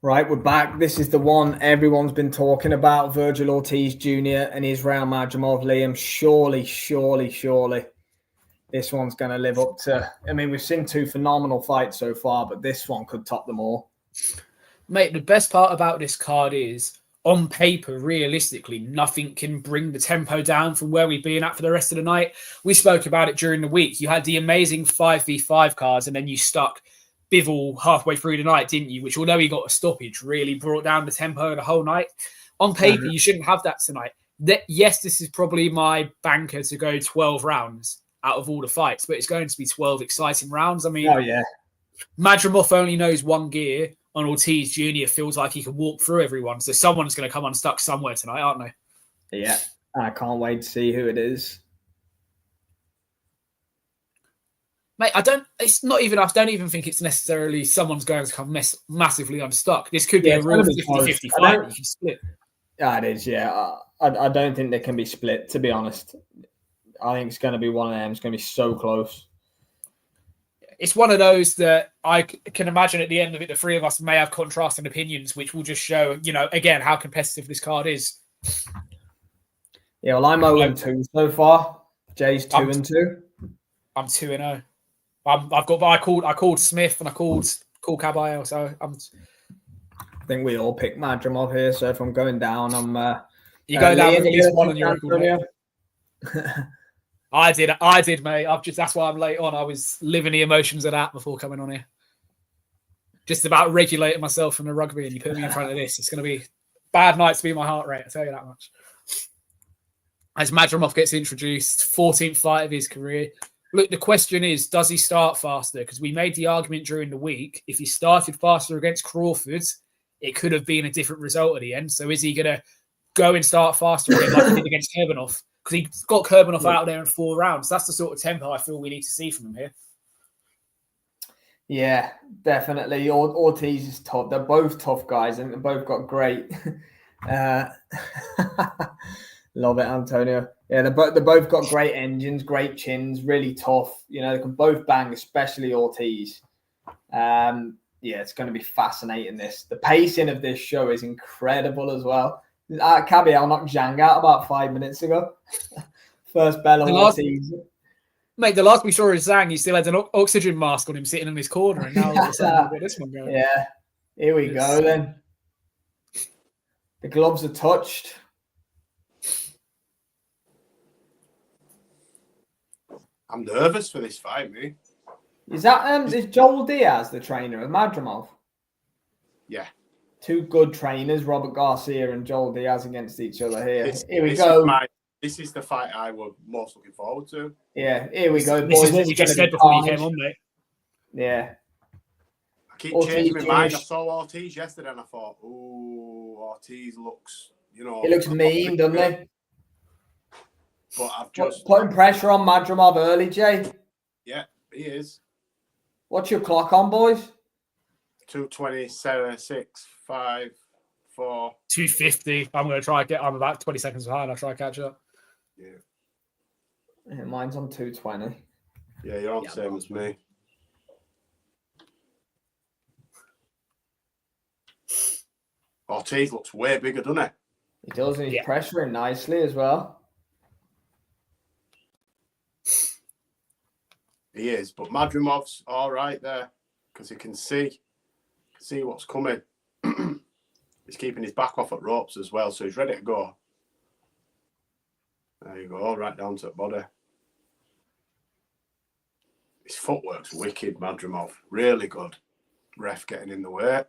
Right, we're back. This is the one everyone's been talking about, Vergil Ortiz Jr. and Israil Madrimov. Liam, surely, this one's going to live up to... I mean, we've seen two phenomenal fights so far, but this one could top them all. Mate, the best part about this card is, on paper, realistically, nothing can bring the tempo down from where we've been at for the rest of the night. We spoke about it during the week. You had the amazing 5v5 cards, and then you stuck Bivol halfway through the night, didn't you? Which, although he got a stoppage, really brought down the tempo the whole night. On paper, you shouldn't have that tonight. Yes, this is probably my banker to go 12 rounds out of all the fights, but it's going to be 12 exciting rounds. I mean, Madrimov only knows one gear, and Ortiz Jr. feels like he can walk through everyone. So someone's going to come unstuck somewhere tonight, aren't they? Yeah, I can't wait to see who it is. Mate, I don't even think it's necessarily someone's going to come massively unstuck. This could be a real 50-50 fight that you can split. Yeah, it is, yeah. I don't think they can be split, to be honest. I think it's going to be one of them. It's going to be so close. It's one of those that I can imagine at the end of it, the three of us may have contrasting opinions, which will just show, again, how competitive this card is. Yeah, well, I'm 0-2 so far. Jay's 2-2. I'm 2-0. I called Smith and I called Caballero, so I think we all picked Madrimov here. So if I'm going down, I'm. You go down with at least one on your record. I did, mate. That's why I'm late on. I was living the emotions of that before coming on here. Just about regulating myself from the rugby, and you put me in front of this. It's going to be a bad night to be my heart rate. I tell you that much. As Madrimov gets introduced, 14th fight of his career. Look, the question is, does he start faster? Because we made the argument during the week, if he started faster against Crawford, it could have been a different result at the end. So is he going to go and start faster again like he did against Kurbanov? Because he got Kurbanov out there in 4 rounds. That's the sort of tempo I feel we need to see from him here. Yeah, definitely. Ortiz is tough. They're both tough guys, and they've both got great... Love it, Antonio. Yeah, they've both got great engines, great chins, really tough. They can both bang, especially Ortiz. Yeah, it's going to be fascinating, this. The pacing of this show is incredible as well. Caballero knocked Zhang out about 5 minutes ago. First bell of Ortiz. Mate, the last we saw of Zhang, he still had an oxygen mask on him sitting in his corner, and now all of a sudden we've got this one going. Yeah, here we go then. The gloves are touched. I'm nervous for this fight, mate. Is Joel Diaz the trainer of Madrimov? Yeah. 2 good trainers, Robert Garcia and Joel Diaz, against each other here. Here we go. This is the fight I was most looking forward to. Yeah, here we go, boys. This is what we just said before you came on, mate. Yeah. I keep changing my mind. I saw Ortiz yesterday and I thought, ooh, Ortiz looks, He looks mean, doesn't he? But I've just... Putting pressure on Madrimov early, Jay. Yeah, he is. What's your clock on, boys? 2:27, 6, 5, 4. 2:50. I'm going to try and I'm about 20 seconds behind. I'll try and catch up. Yeah, mine's on 2:20. Yeah, you're on the same as me. Ortiz looks way bigger, doesn't he? He does, and he's pressuring nicely as well. He is, but Madrimov's all right there because he can see what's coming. He's keeping his back off at ropes as well, so he's ready to go. There you go, right down to the body. His footwork's wicked, Madrimov. Really good. Ref getting in the way.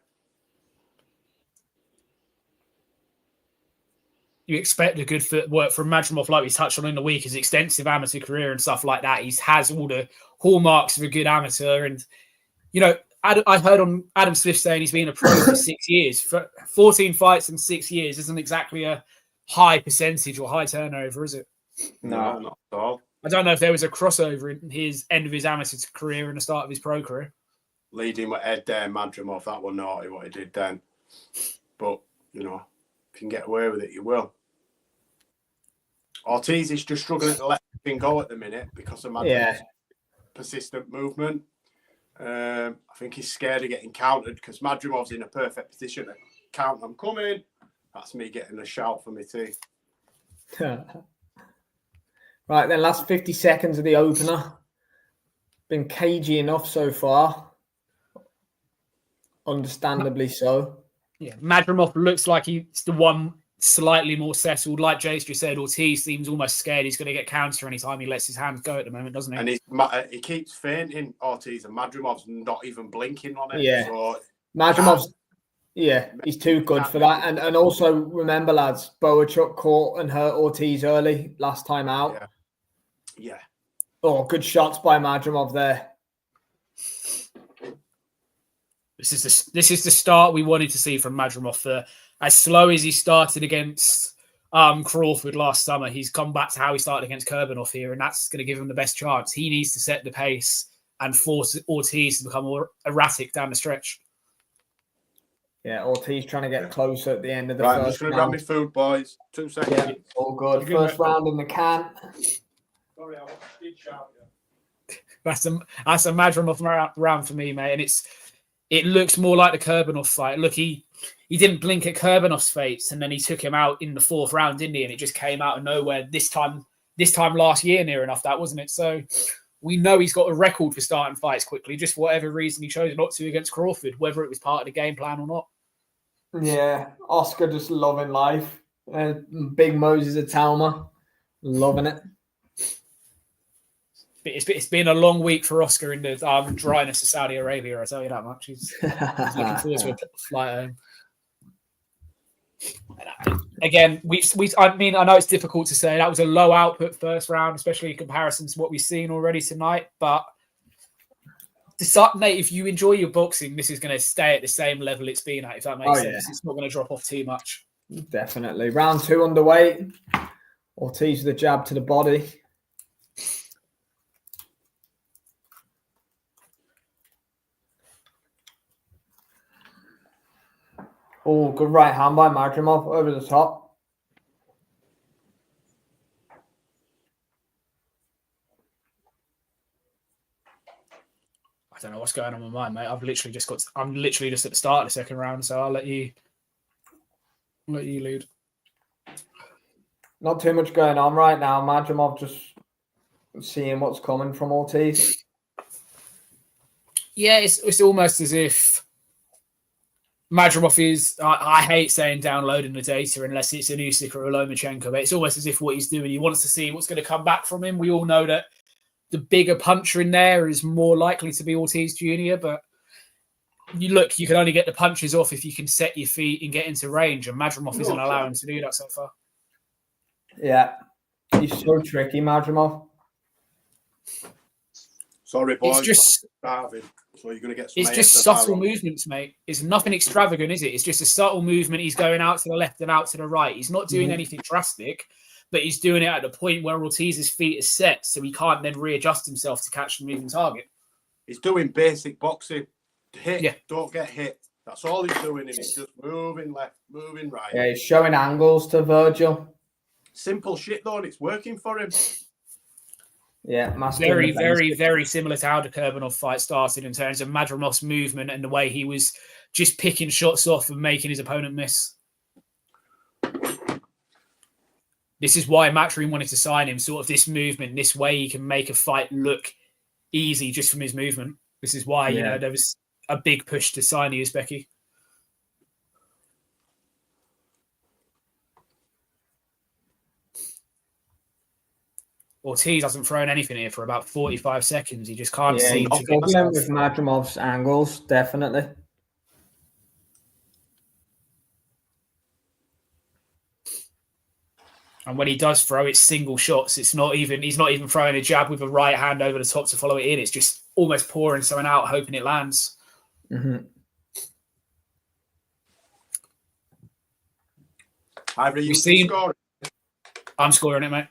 You expect a good footwork from Madrimov, like we touched on in the week, his extensive amateur career and stuff like that. He has all the hallmarks of a good amateur. And, I heard on Adam Smith saying he's been a pro for 6 years. For 14 fights in 6 years isn't exactly a high percentage or high turnover, is it? No, not at all. I don't know if there was a crossover in his end of his amateur career and the start of his pro career. Leading with Ed there, Madrimov, that was naughty what he did then. But, if you can get away with it, you will. Ortiz is just struggling to let him go at the minute because of Madrimov's persistent movement. I think he's scared of getting countered because Madrimov's in a perfect position to count. I'm coming. That's me getting a shout for me too. Right, then last 50 seconds of the opener. Been cagey enough so far. Understandably so. Yeah, Madrimov looks like he's the one slightly more settled. Like Jace just said, Ortiz seems almost scared he's going to get counter anytime he lets his hands go at the moment, doesn't he? And he keeps feinting, Ortiz, and Madrimov's not even blinking on it. Yeah. So, Madrimov's, he's too good for that. And also, remember, lads, Boachuk caught and hurt Ortiz early last time out. Yeah. Oh, good shots by Madrimov there. This is the start we wanted to see from Madrimov. As slow as he started against Crawford last summer, he's come back to how he started against Kurbanov here, and that's going to give him the best chance. He needs to set the pace and force Ortiz to become more erratic down the stretch. Yeah, Ortiz trying to get closer at the end of the right, I'm first just going to round. grab my food, boys. 2 seconds. Yeah, all good. First round in the can. Sorry, I did shout. That's a Madrimov round for me, mate, and it looks more like the Kurbanov fight. Look, he didn't blink at Kurbanov's face, and then he took him out in the 4th round, didn't he? And it just came out of nowhere. This time last year, near enough, that wasn't it? So we know he's got a record for starting fights quickly. Just for whatever reason, he chose not to against Crawford, whether it was part of the game plan or not. Yeah, Oscar just loving life. Big Moses at Talma, loving it. It's been a long week for Oscar in the dryness of Saudi Arabia, I tell you that much. He's looking forward to a flight home. Again, I know it's difficult to say. That was a low output first round, especially in comparison to what we've seen already tonight. But Nate, if you enjoy your boxing, this is going to stay at the same level it's been at, if that makes sense. Yeah. It's not going to drop off too much. Definitely. Round 2 underway. Ortiz with a jab to the body. Oh, good right hand by Madrimov over the top. I don't know what's going on with mine, mate. I'm literally just at the start of the 2nd round, so I'll let you lead. Not too much going on right now. Madrimov just seeing what's coming from Ortiz. Yeah, it's almost as if Madrimov is, I hate saying downloading the data unless it's an Usyk or a Lomachenko, but it's almost as if what he's doing, he wants to see what's going to come back from him. We all know that the bigger puncher in there is more likely to be Ortiz Jr., but you can only get the punches off if you can set your feet and get into range, and Madrimov isn't allowing to do that so far. Yeah, he's so tricky, Madrimov. Sorry, boys. It's just starving. So you're going to get some. It's just subtle movements, mate. It's nothing extravagant, is it? It's just a subtle movement. He's going out to the left and out to the right. He's not doing anything drastic, but he's doing it at the point where Ortiz's feet is set, so he can't then readjust himself to catch the moving target. He's doing basic boxing. Hit, don't get hit. That's all he's doing, and he's just moving left, moving right. Yeah, he's showing angles to Vergil. Simple shit, though, and it's working for him. Yeah, very, very, very similar to how the Kurbanov fight started in terms of Madrimov's movement and the way he was just picking shots off and making his opponent miss. This is why Matchroom wanted to sign him, sort of this movement, this way he can make a fight look easy just from his movement. This is why, you know, there was a big push to sign Uzbeki. Ortiz hasn't thrown anything here for about 45 seconds. He just can't seem to get himself. With Madrimov's angles, definitely. And when he does throw, it's single shots. He's not even throwing a jab with a right hand over the top to follow it in. It's just almost pouring something out, hoping it lands. Mm-hmm. I'm scoring it, mate.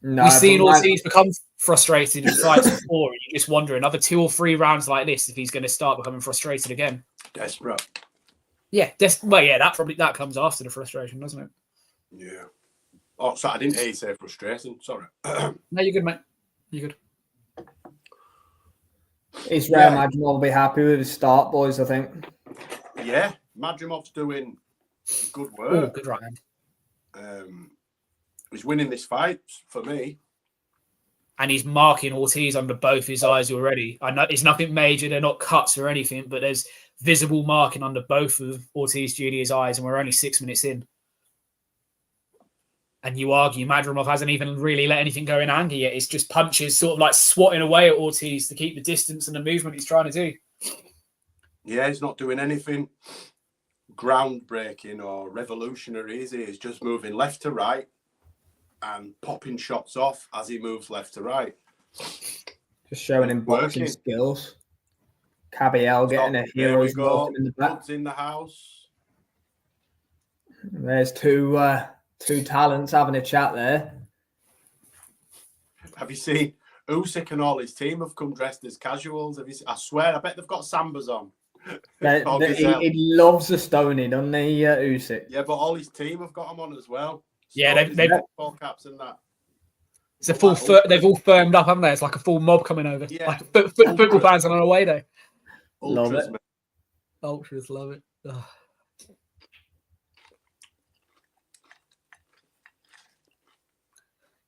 No, we've seen Ortiz become frustrated in fights before, and you just wonder another 2 or 3 rounds like this if he's going to start becoming frustrated again. Desperate. Yeah, that comes after the frustration, doesn't it? Yeah. Oh, sorry, I didn't hear you say frustration. Sorry. No, you're good, mate. You're good. Israil Madrimov will be happy with his start, boys, I think. Yeah, Madrimov's doing good work. Oh, good right hand. He's winning this fight for me. And he's marking Ortiz under both his eyes already. I know it's nothing major. They're not cuts or anything, but there's visible marking under both of Ortiz Jr.'s eyes, and we're only 6 minutes in. And you argue Madrimov hasn't even really let anything go in anger yet. It's just punches sort of like swatting away at Ortiz to keep the distance and the movement he's trying to do. Yeah, he's not doing anything groundbreaking or revolutionary, is he? He's just moving left to right and popping shots off as he moves left to right. Just showing him boxing skills. Cabiel getting a hero's welcome in the back. In the house. There's two talents having a chat there. Have you seen Usyk and all his team have come dressed as casuals? I swear, I bet they've got Sambas on. He loves the Stony, doesn't he, Usyk? Yeah, but all his team have got him on as well. Yeah, they've ball caps and that. It's a full. They've all firmed up, haven't they? It's like a full mob coming over. Yeah, like football fans on an away day. Love it. Ultras love it. Ugh.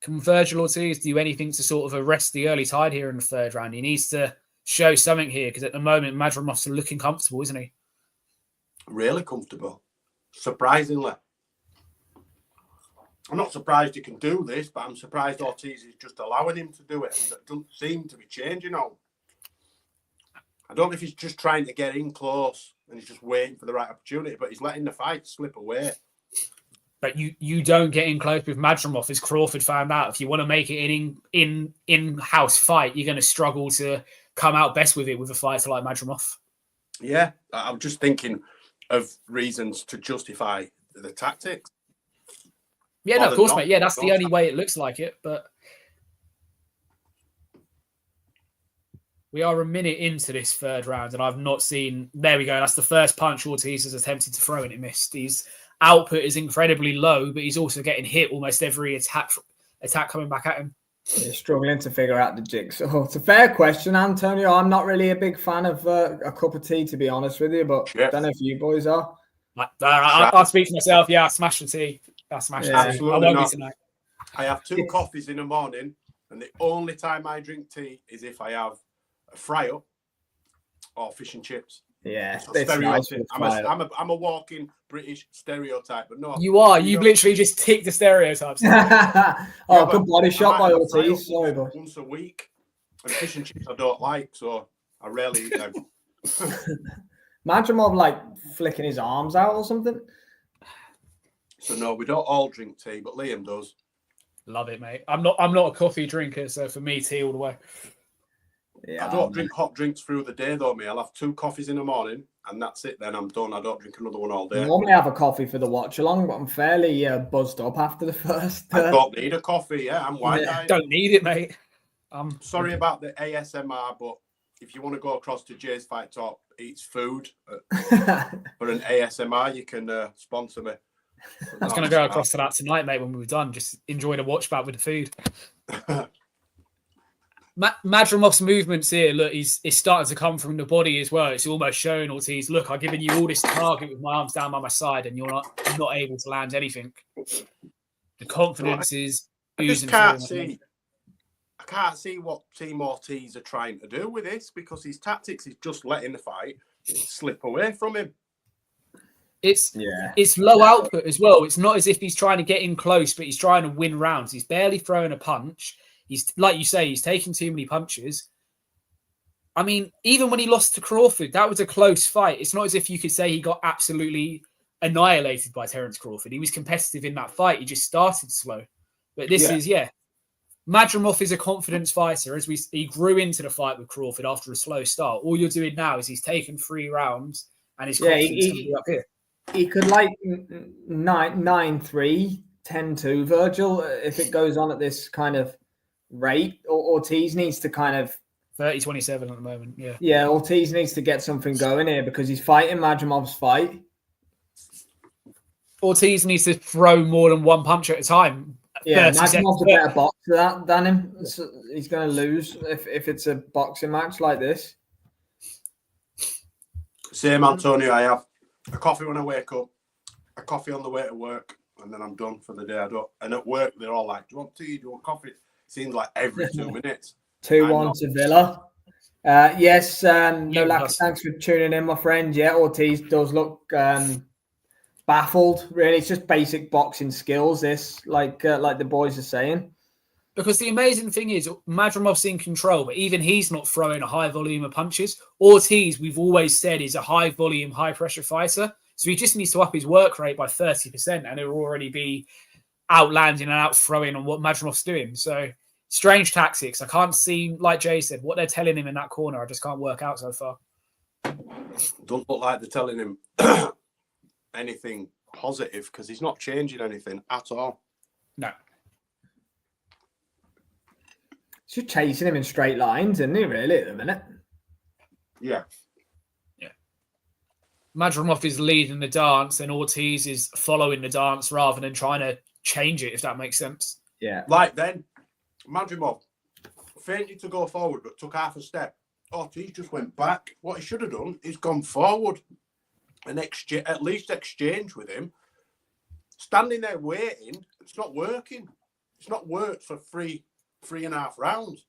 Can Vergil Ortiz do anything to sort of arrest the early tide here in the third round? He needs to show something here because at the moment Madrimov's looking comfortable, isn't he? Really comfortable. Surprisingly. I'm not surprised he can do this, but I'm surprised Ortiz is just allowing him to do it. And it doesn't seem to be changing on. I don't know if he's just trying to get in close and he's just waiting for the right opportunity, but he's letting the fight slip away. But you don't get in close with Madrimov, as Crawford found out. If you want to make it an in-house fight, you're going to struggle to come out best with it with a fighter like Madrimov. Yeah, I'm just thinking of reasons to justify the tactics. Yeah, no, of course, mate. Yeah, that's the only way it looks like it. But we are a minute into this third round, and I've not seen... There we go. That's the first punch Ortiz has attempted to throw, and it missed. His output is incredibly low, but he's also getting hit almost every attack coming back at him. You're struggling to figure out the jigsaw. It's a fair question, Antonio. I'm not really a big fan of a cup of tea, to be honest with you, but I don't know if you boys are. I'll speak for myself. Yeah, I smash the tea. I smash the tea. Absolutely I won't not. be tonight. I have 2 coffees in the morning, and the only time I drink tea is if I have a fry-up or fish and chips. Yeah, it's nice. I'm a walking British stereotype, but no. You are. You've literally just ticked the stereotypes. Good body shot by Ortiz. Sorry, but once a week, and fish and chips I don't like, so I rarely eat them. Madrimov like flicking his arms out or something. So no, we don't all drink tea, but Liam does. Love it, mate. I'm not a coffee drinker, so for me, tea all the way. Yeah, I don't drink hot drinks through the day though, mate. I'll have 2 coffees in the morning and that's it. Then I'm done. I don't drink another one all day. I normally have a coffee for the Watchalong, but I'm fairly buzzed up after the first. I don't need a coffee. Yeah, I'm wide-eyed. Don't need it, mate. I'm sorry about the ASMR, but if you want to go across to Jay's Fight Talk, eats food for an ASMR, you can sponsor me. I was going to go across to that tonight, mate, when we were done. Just enjoy the watch back with the food. Madrimov's movements here, look, it's starting to come from the body as well. It's almost showing Ortiz, look, I've given you all this target with my arms down by my side and you're not able to land anything. The confidence is oozing. I can't see what Team Ortiz are trying to do with this because his tactics is just letting the fight slip away from him. It's low output as well. It's not as if he's trying to get in close, but he's trying to win rounds. He's barely throwing a punch. He's, like you say, he's taking too many punches. I mean, even when he lost to Crawford, that was a close fight. It's not as if you could say he got absolutely annihilated by Terence Crawford. He was competitive in that fight. He just started slow. But this is, Madrimov is a confidence fighter. He grew into the fight with Crawford after a slow start. All you're doing now is he's taken 3 rounds and his confidence can be up here. He could like 9-3, 10-2, Vergil, if it goes on at this kind of rate. Ortiz needs to kind of 30-27 at the moment. Yeah, Ortiz needs to get something going here because he's fighting Madrimov's fight. Ortiz needs to throw more than one punch at a time. Yeah, 30 seconds. Madrimov's a better boxer than him. So he's going to lose if it's a boxing match like this. Same, Antonio. I have a coffee when I wake up, a coffee on the way to work, and then I'm done for the day. And at work, they're all like, "Do you want tea? Do you want coffee?" Seems like every 2 minutes. 2-1 to Villa. Yes, no lack. Thanks for tuning in, my friend. Yeah, Ortiz does look baffled. Really, it's just basic boxing skills. This, like the boys are saying. Because the amazing thing is, Madrimov's in control, but even he's not throwing a high volume of punches. Ortiz, we've always said, is a high volume, high pressure fighter. So he just needs to up his work rate by 30%, and it'll already be outlanding and out throwing on what Madrimov's doing. So strange tactics. I can't see, like Jay said, what they're telling him in that corner. I just can't work out so far. Don't look like they're telling him anything positive, because he's not changing anything at all. No. Just chasing him in straight lines, isn't he, really, at the minute? Yeah. Madrimov is leading the dance and Ortiz is following the dance rather than trying to change it, if that makes sense. Yeah. Like then, Madrimov fainted to go forward but took half a step. Ortiz just went back. What he should have done is gone forward and at least exchange with him. Standing there waiting, it's not working. It's not worked for three and a half rounds.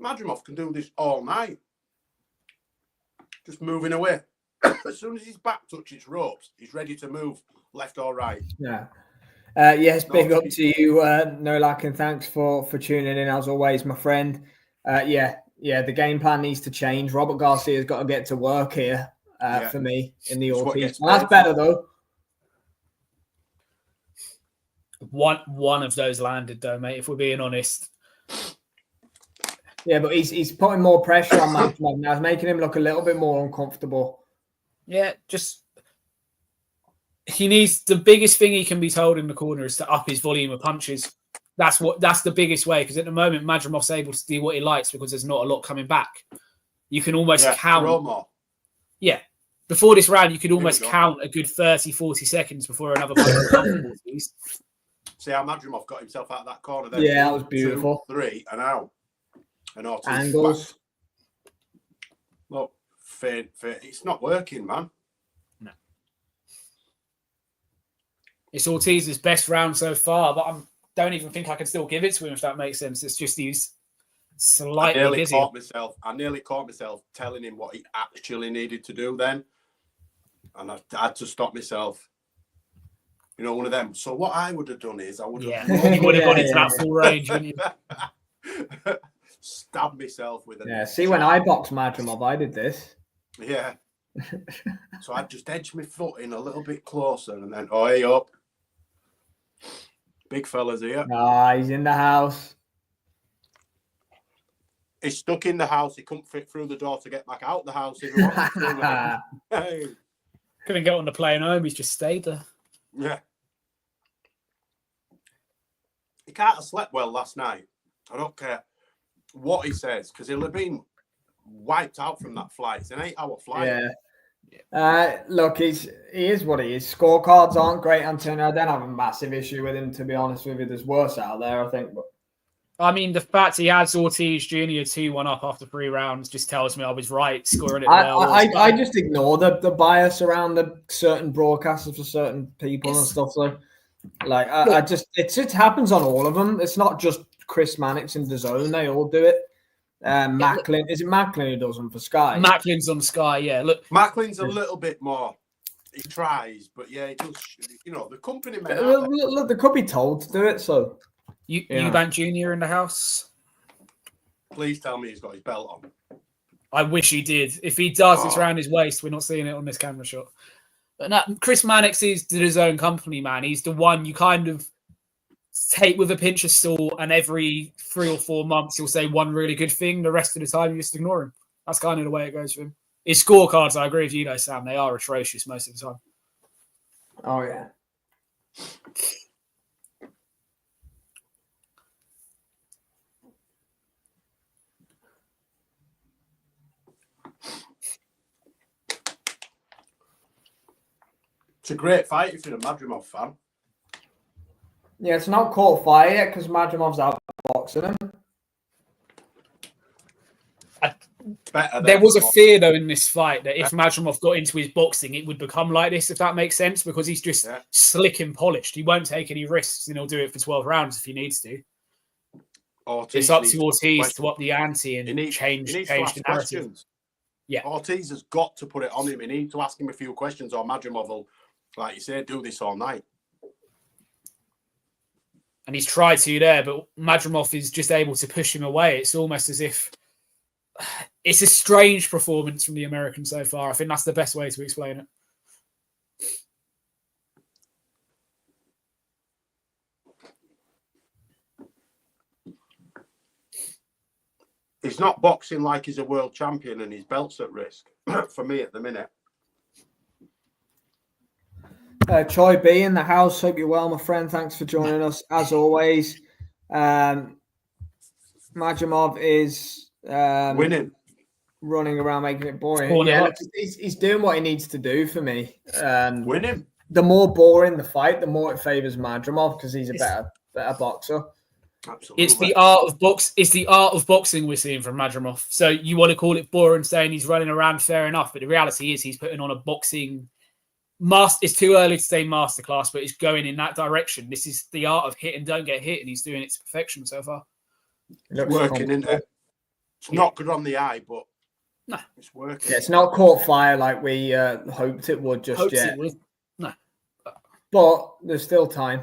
Madrimov can do this all night. Just moving away. As soon as his back touches ropes, he's ready to move left or right. Yeah. Yes, big up to you, Nolak, and thanks for tuning in as always, my friend. The game plan needs to change. Robert Garcia's got to get to work here for me in the Ortiz. Well, that's better though. One of those landed though, mate, if we're being honest. Yeah, but he's putting more pressure on Madrimov now. It's making him look a little bit more uncomfortable. Yeah, he needs, the biggest thing he can be told in the corner is to up his volume of punches. That's the biggest way, because at the moment Madrimov's able to do what he likes because there's not a lot coming back. You can almost count. Yeah. Before this round, you could almost count a good 30, 40 seconds before another punch comes. See how Madrimov got himself out of that corner there? Yeah, that was beautiful. 2, 3, and out. And Ortiz angles. Look, faint. It's not working, man. No. It's Ortiz's best round so far, but I don't even think I can still give it to him, if that makes sense. It's just he's slightly busy. I nearly caught myself telling him what he actually needed to do then. And I had to stop myself. You know, one of them. So what I would have done is I would have... Yeah, you would have gone into that full range, wouldn't you? Stab myself with it. Yeah, see, when I boxed Madrimov, I did this. Yeah. So I just edged my foot in a little bit closer and then, hey up. Big fella's here. He's in the house. He's stuck in the house. He couldn't fit through the door to get back out the house. If he wanted to. Hey. Couldn't get on the plane home. He's just stayed there. Yeah. He can't have slept well last night. I don't care what he says, because he'll have been wiped out from that flight. It's an 8-hour flight. Yeah. Look, he is what he is. Scorecards aren't great, Antonio. I don't have a massive issue with him, to be honest with you. There's worse out there, I think. But I mean, the fact he has Ortiz Jr. 2-1 up after 3 rounds just tells me I was right scoring it well. I just ignore the bias around the certain broadcasters for certain people and stuff. So, like, it just happens on all of them. It's not just Chris Mannix and DAZN. They all do it. Macklin, is it Macklin who does them for Sky? Macklin's on Sky, yeah. Look, Macklin's a little bit more. He tries, but yeah, he does. You know, the company man. Look, they could be told to do it. So, Eubank Jr. in the house. Please tell me he's got his belt on. I wish he did. If he does, it's around his waist. We're not seeing it on this camera shot. But no, Chris Mannix is his own company, man. He's the one you kind of take with a pinch of salt, and every 3 or 4 months he'll say one really good thing. The rest of the time you just ignore him. That's kind of the way it goes for him. His scorecards, I agree with you, though, Sam. They are atrocious most of the time. Oh yeah. It's a great fight if you're a Madrimov fan. Yeah, it's not caught fire yet because Madrimov's outboxing him. There was a fear, though, in this fight that if Madrimov got into his boxing, it would become like this, if that makes sense, because he's just slick and polished. He won't take any risks, and he'll do it for 12 rounds if he needs to. It's up to Ortiz to up the ante and change the narrative. Questions. Yeah. Ortiz has got to put it on him. He needs to ask him a few questions, or Madrimov will, like you say, do this all night. And he's tried to there, but Madrimov is just able to push him away. It's almost as if it's a strange performance from the American so far. I think that's the best way to explain it. He's not boxing like he's a world champion and his belt's at risk for me at the minute. Choi B in the house. Hope you're well, my friend. Thanks for joining us as always. Majamov is winning, running around making it boring. Yeah, look, he's doing what he needs to do for me. Winning. The more boring the fight, the more it favors Madrimov because he's a better boxer. Absolutely. It's the art of box. It's the art of boxing we're seeing from Madrimov. So you want to call it boring, saying he's running around, fair enough. But the reality is he's putting on a boxing master. It's too early to say masterclass, but it's going in that direction. This is the art of hit and don't get hit, and he's doing it to perfection so far. It's working, isn't it? It's not good on the eye, but no, it's working. Yeah, it's not caught fire like we hoped it would just yet. No, but there's still time.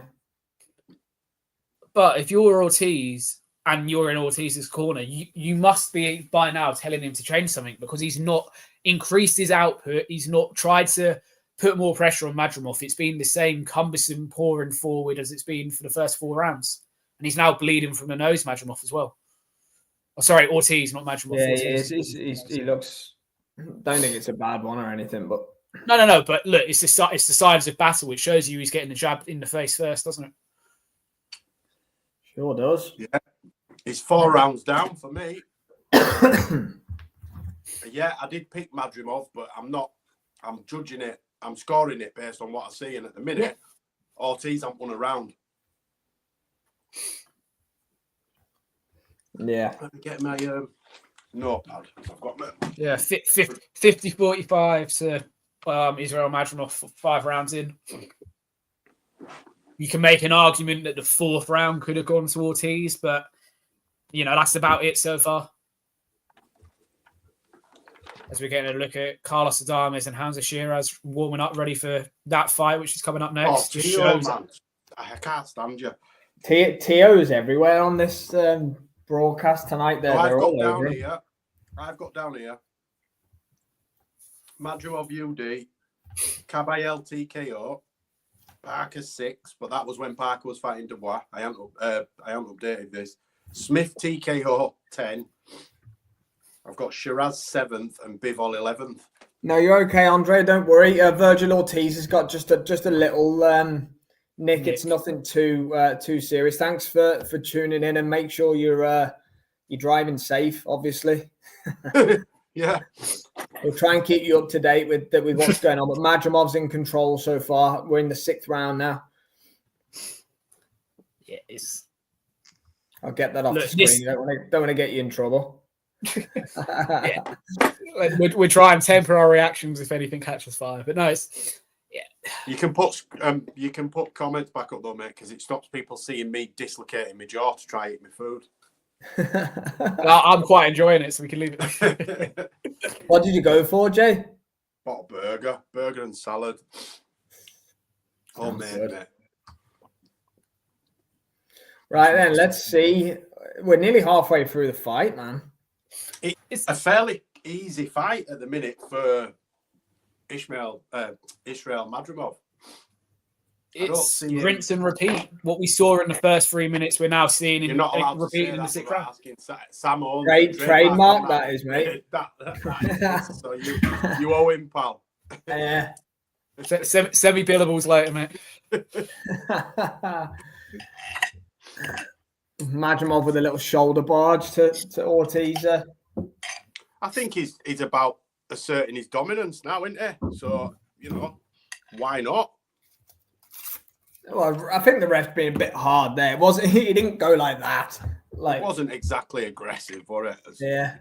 But if you're Ortiz and you're in Ortiz's corner, you must be by now telling him to change something because he's not increased his output. He's not tried to put more pressure on Madrimov. It's been the same cumbersome pouring forward as it's been for the first 4 rounds. And he's now bleeding from the nose, Madrimov, as well. Oh, sorry, Ortiz, not Madrimov. Yeah, he looks... don't think it's a bad one or anything, but... No. But look, it's the signs of battle, which shows you he's getting the jab in the face first, doesn't it? Sure does. Yeah. It's 4 rounds down for me. Yeah, I did pick Madrimov, but I'm judging it. I'm scoring it based on what I see. And at the minute, Ortiz hasn't won a round. Yeah. Let me get my notepad. I've got my... Yeah, 50-45 to Israil Madrimov 5 rounds in. You can make an argument that the 4th round could have gone to Ortiz, but, that's about it so far. As we're getting a look at Carlos Adames and Hamza Shiraz warming up, ready for that fight, which is coming up next. Man. I can't stand you. Tio's everywhere on this broadcast tonight. They're all over him. I've got down here Madrimov UD, Kabayel TKO, Parker 6, but that was when Parker was fighting Dubois. I haven't updated this. Smith TKO 10. I've got Shiraz 7th and Bivol 11th. No, you're okay, Andre. Don't worry. Vergil Ortiz has got just a little nick. It's nothing too serious. Thanks for tuning in, and make sure you're driving safe. Obviously. Yeah. We'll try and keep you up to date with what's going on. But Madrimov's in control so far. We're in the 6th round now. Yeah, I'll get that off the screen. Don't want to get you in trouble. Yeah. We're trying to temper our reactions if anything catches fire. But no, You can put comments back up though, mate, because it stops people seeing me dislocating my jaw to try eat my food. I'm quite enjoying it, so we can leave it. What did you go for, Jay? Bought a burger and salad. Homemade, mate. Right then, let's see. We're nearly halfway through the fight, man. It's a fairly easy fight at the minute for Israil Madrimov. It's rinse and repeat. What we saw in the first 3 minutes, we're now seeing in repeat in the 6th round. Sam trademark that is, mate. That is. So you owe him, pal. Yeah. Semi-billables later, mate. Madrimov with a little shoulder barge to Ortiz. I think he's about asserting his dominance now, isn't he? So, why not? Well, I think the ref being a bit hard there. It wasn't. He didn't go like that. Like It wasn't exactly aggressive, was it? yeah.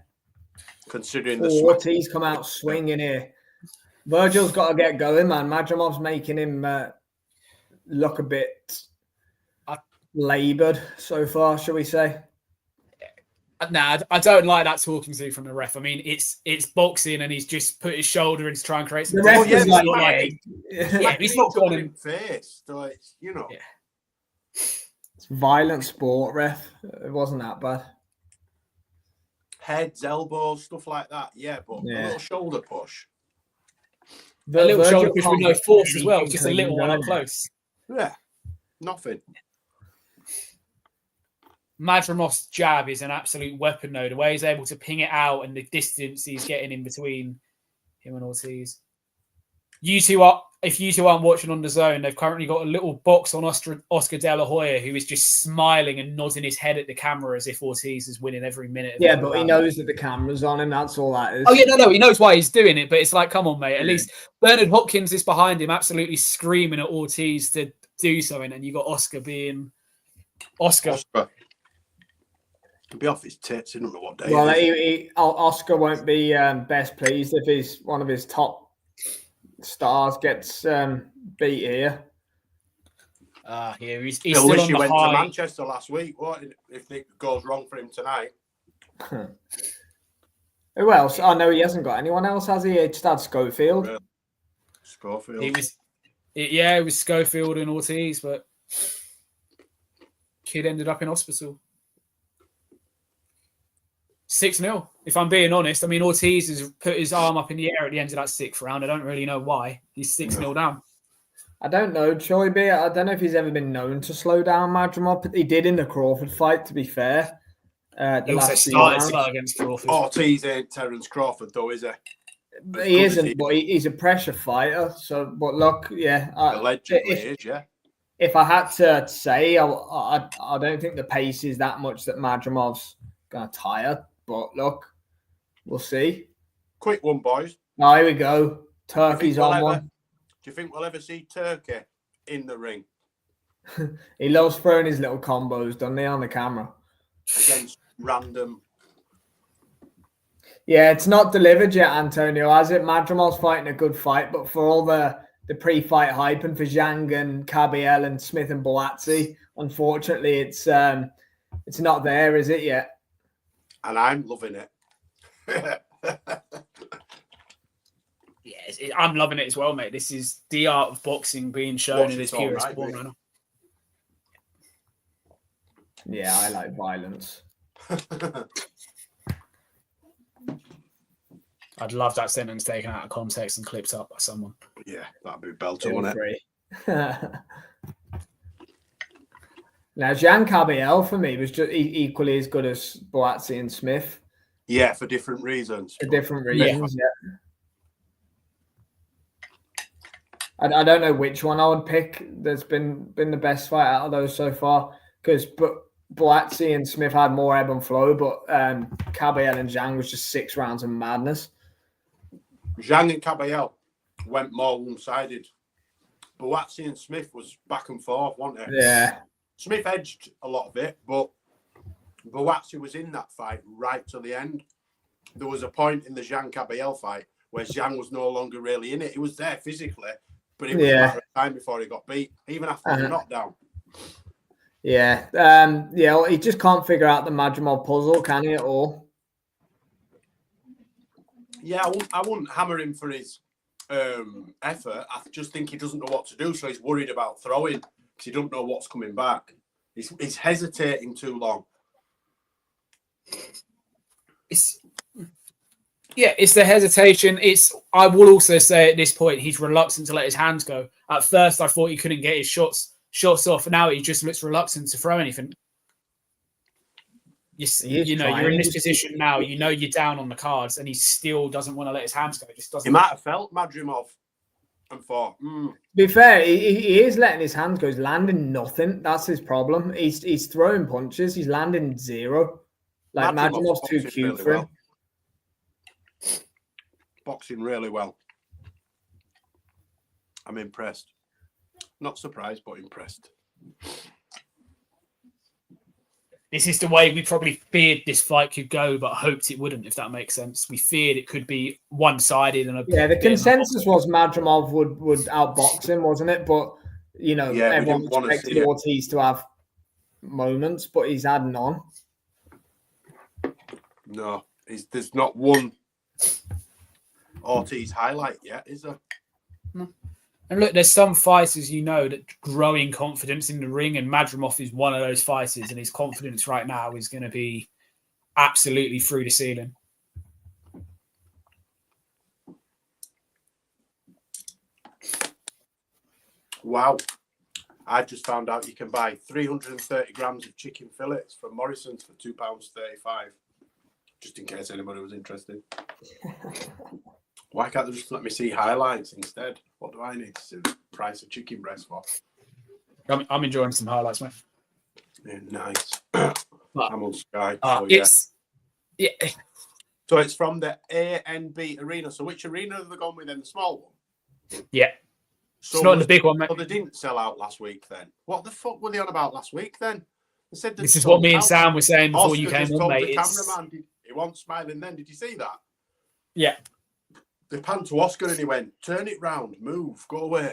Considering the Ortiz come out swinging here. Vergil's got to get going, man. Madrimov's making him look a bit laboured so far, shall we say? Nah, I don't like that talking to from the ref. I mean, it's boxing, and he's just put his shoulder in to try and create some. The ref is he's not gone in face, so it's Yeah. It's violent sport, ref. It wasn't that bad. Heads, elbows, stuff like that. Yeah, but a little shoulder push. A little shoulder push with no force as well, just a little one up close. Yeah, nothing. Madrimov's jab is an absolute weapon, though. The way he's able to ping it out and the distance he's getting in between him and Ortiz. If you two aren't watching on the zone, they've currently got a little box on Oscar De La Hoya, who is just smiling and nodding his head at the camera as if Ortiz is winning every minute. Yeah, but he knows that the camera's on him. That's all that is. Oh, yeah, no, he knows why he's doing it, but it's like, come on, mate. At least Bernard Hopkins is behind him, absolutely screaming at Ortiz to do something, and you got Oscar being Oscar. He'll be off his tits. I don't know what day. Well, Oscar won't be best pleased if one of his top stars gets beat here. He's He'll still wish on he the went high. to Manchester last week. What if it goes wrong for him tonight? Who else? I know he hasn't got anyone else, has he? He just had Schofield. Really? Schofield. It was Schofield and Ortiz, but kid ended up in hospital. 6-0, if I'm being honest. I mean, Ortiz has put his arm up in the air at the end of that 6th round. I don't really know why. He's 6-0 down. I don't know, Choy. I don't know if he's ever been known to slow down Madrimov, but he did in the Crawford fight, to be fair. He also started slow against Crawford. Ortiz ain't Terence Crawford, though, is he? He isn't, but he's a pressure fighter. So, but look, yeah. Allegedly is, yeah. If I had to say, I don't think the pace is that much that Madrimov's going to tire. But look, we'll see. Quick one, boys. Oh, here we go. Turkey's on one. Do you think we'll ever see Turkey in the ring? He loves throwing his little combos, doesn't he, on the camera? Against random. Yeah, it's not delivered yet, Antonio, has it? Madrimov's fighting a good fight, but for all the pre-fight hype and for Zhang and Kabiel and Smith and Boatsi, unfortunately, it's not there, is it yet? And I'm loving it. Yeah, I'm loving it as well, mate. This is the art of boxing being shown in its purest form right now. Yeah, I like violence. I'd love that sentence taken out of context and clipped up by someone. Yeah, that'd be belter, wouldn't it? Now, Jean Cabiel for me was just equally as good as Boatsi and Smith. Yeah, for different reasons. For different reasons, yeah. I don't know which one I would pick that's been the best fight out of those so far, because Boatsi and Smith had more ebb and flow, but Cabiel and Zhang was just 6 rounds of madness. Zhang and Cabiel went more one-sided. Boatsi and Smith was back and forth, wasn't it? Yeah. Smith edged a lot of it, but Boatsi was in that fight right to the end. There was a point in the Zhang Cabiel fight where Zhang was no longer really in it. He was there physically, but it was a matter of time before he got beat, even after the knockdown. Yeah. He just can't figure out the Madrimov puzzle, can he, at all? Yeah, I wouldn't hammer him for his effort. I just think he doesn't know what to do, so he's worried about throwing because he don't know what's coming back. He's hesitating too long. It's the hesitation. I will also say at this point he's reluctant to let his hands go. At first, I thought he couldn't get his shots off. Now he just looks reluctant to throw anything. You're in this position now. You know you're down on the cards, and he still doesn't want to let his hands go. He just doesn't. He might have felt Madrimov and thought. To be fair, he is letting his hands go. He's landing nothing. That's his problem. He's throwing punches. He's landing 0. Like Madrimov's too cute really for him. Boxing really well. I'm impressed. Not surprised, but impressed. This is the way we probably feared this fight could go, but hoped it wouldn't, if that makes sense. We feared it could be one-sided. The consensus was Madrimov would outbox him, wasn't it? But, everyone expected Ortiz to have moments, but he's had none. No, there's not one Ortiz highlight yet, is there? No. And look, there's some fighters, that growing confidence in the ring, and Madrimov is one of those fighters, and his confidence right now is going to be absolutely through the ceiling. Wow. I just found out you can buy 330 grams of chicken fillets from Morrison's for £2.35, just in case anybody was interested. Why can't they just let me see highlights instead? What do I need to see the price of chicken breast for? I'm enjoying some highlights, mate. Yeah, nice. But, I'm on Sky. Yeah. So it's from the A&B arena. So which arena have they gone with then? The small one? Yeah. So it's not the big one, mate. So they didn't sell out last week then. What the fuck were they on about last week then? They said this is what me and Sam were saying before you came on, mate. The cameraman, he wasn't smiling then. Did you see that? Yeah. They panned to Oscar and he went, turn it round, move, go away.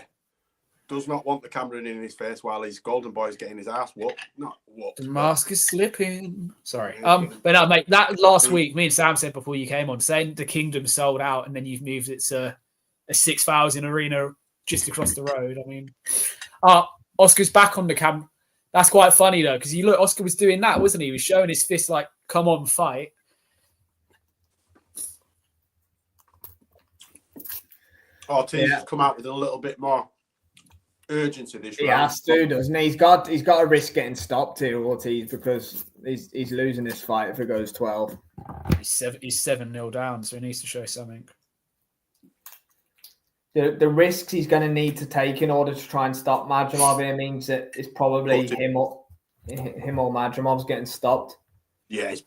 Does not want the camera in his face while his golden boy's getting his ass whooped. Not whooped. The mask is slipping. Sorry. But no, mate, that last week, me and Sam said before you came on, saying the Kingdom sold out and then you've moved it to a 6,000 arena just across the road. I mean, Oscar's back on the cam. That's quite funny, though, because you look, Oscar was doing that, wasn't he? He was showing his fist like, come on, fight. Ortiz has come out with a little bit more urgency this round. He has to, doesn't he? He's got to risk getting stopped here, Ortiz, because he's losing this fight if it goes 12. He's 7-0 down, so he needs to show something. The risks he's going to need to take in order to try and stop Madrimov here means that it's probably him or Madrimov's getting stopped. Yeah, he's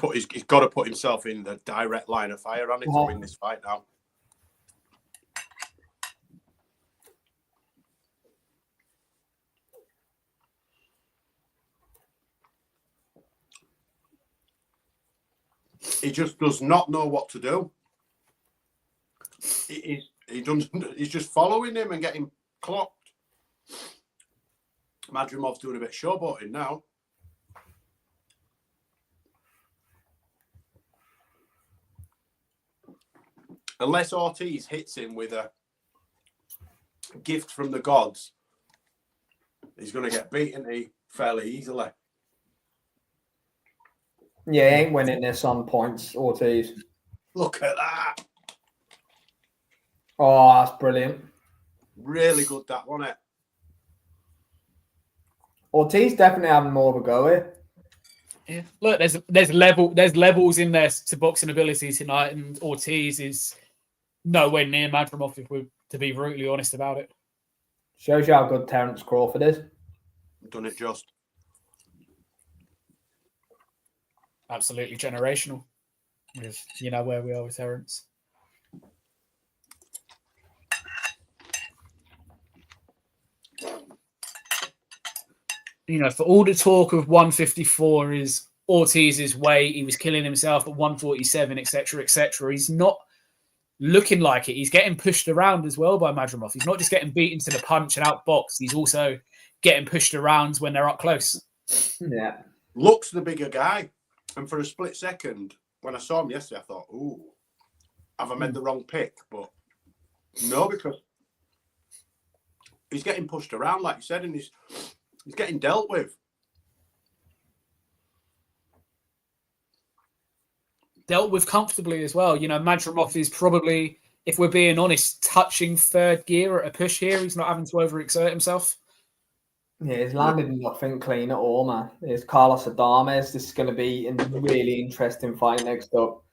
got to put himself in the direct line of fire on it to win this fight now. He just does not know what to do. He's just following him and getting clocked. Madrimov's doing a bit of showboating now. Unless Ortiz hits him with a gift from the gods, he's going to get beaten fairly easily. Yeah, he ain't winning this on points, Ortiz. Look at that. Oh, that's brilliant. Really good, that, wasn't it? Ortiz definitely having more of a go here. Yeah. Look, there's levels in there to boxing ability tonight, and Ortiz is nowhere near Madrimov, if we're to be brutally honest about it. Shows you how good Terence Crawford is. Done it just. Absolutely generational. You know where we are with Terence. For all the talk of 154 is Ortiz's weight, he was killing himself at 147, etc., etc. He's not looking like it. He's getting pushed around as well by Madrimov. He's not just getting beaten to the punch and outboxed. He's also getting pushed around when they're up close. Yeah. Looks the bigger guy. And for a split second, when I saw him yesterday, I thought, ooh, have I made the wrong pick? But no, because he's getting pushed around, like you said, and he's getting dealt with. Dealt with comfortably as well. Madrimov is probably, if we're being honest, touching third gear at a push here. He's not having to overexert himself. Yeah, he's landed nothing clean at all, man. There's Carlos Adames. This is going to be a really interesting fight next up.